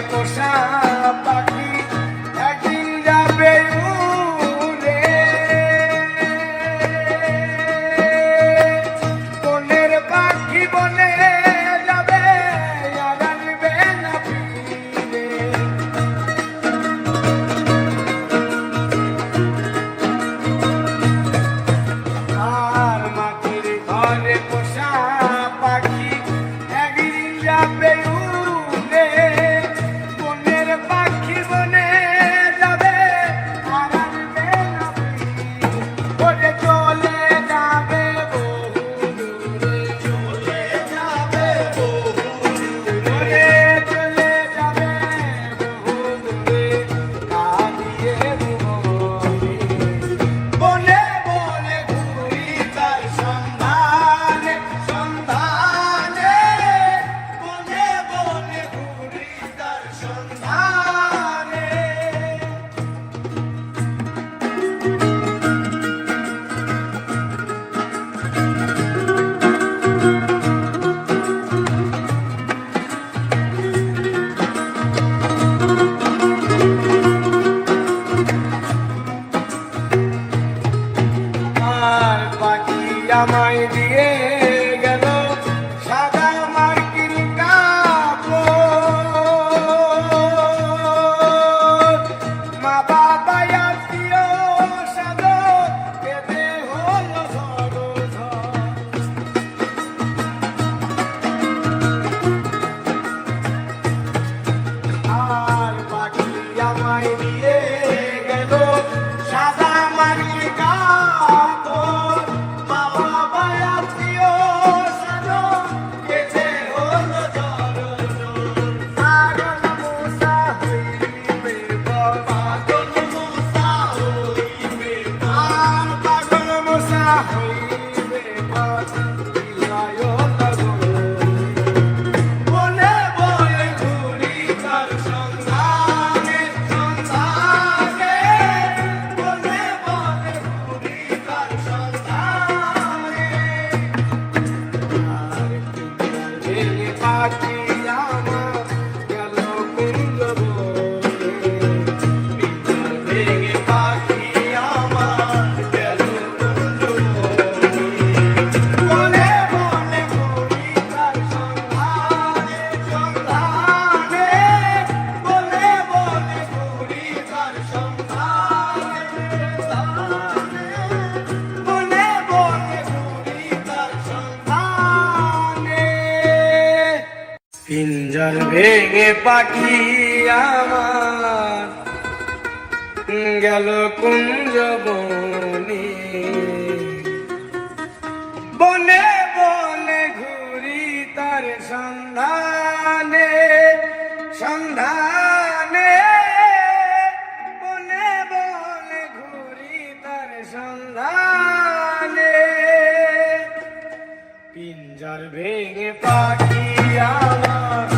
পোষা পাখি একদিন যাবে উড়ে, বনের পাখি বনে যাবে আর আসবে না ফিরে। আর মাটির ঘরে পোষা পাখি একদিন যাবে উড়ে, বনের পাখি বনে যাবে আর আসবে না ফিরে। ওরে চলে যাবে বহু দূরে, চলে যাবে বহু দূরে, চলে যাবে বহু দূরে, কাঁদিয়ে মনে। বনে বনে ঘুরি তার সন্ধানে, সন্ধানে, বনে বনে ঘুরি তার সন্ধানে। আর পাখি আমায় দিয়ে গেল সাদা মার্কিন কাপড়, মা বাবা আত্মীয় স্বজন কেঁদে হলো ঝড়। আর পাখি আমায় দিয়ে গেল সাদা মার্কিন কাপড়, মা বাবা আত্মীয় স্বজন কেঁদে হলো ঝড়। পাগল মশা হইবে বল, পাগল মশা হইবে বল, পাগল মশা হইবে বল, বিলয় বনে বনে ঘুরি তার সন্ধানে, সন্ধানে, বনে বনে ঘুরি তার সন্ধানে। আর ভেঙে পাখি আমার গেল কুঞ্জ বনে, ভেঙে পাখি আমার গেল কুঞ্জ বনে, বনে বনে ঘুরি তার সন্ধানে, সন্ধানে, বনে বনে ঘুরি তার সন্ধানে, সন্ধানে, বনে বনে ঘুরি তার সন্ধানে। পিঞ্জর ভেঙে পাখি আমার গেল কুঞ্জ বনে, বনে বনে ঘুরি তার সন্ধানে, সন্ধানে, বনে বনে ঘুরি তার সন্ধানে। পিঞ্জর ভেঙে পাখি আমার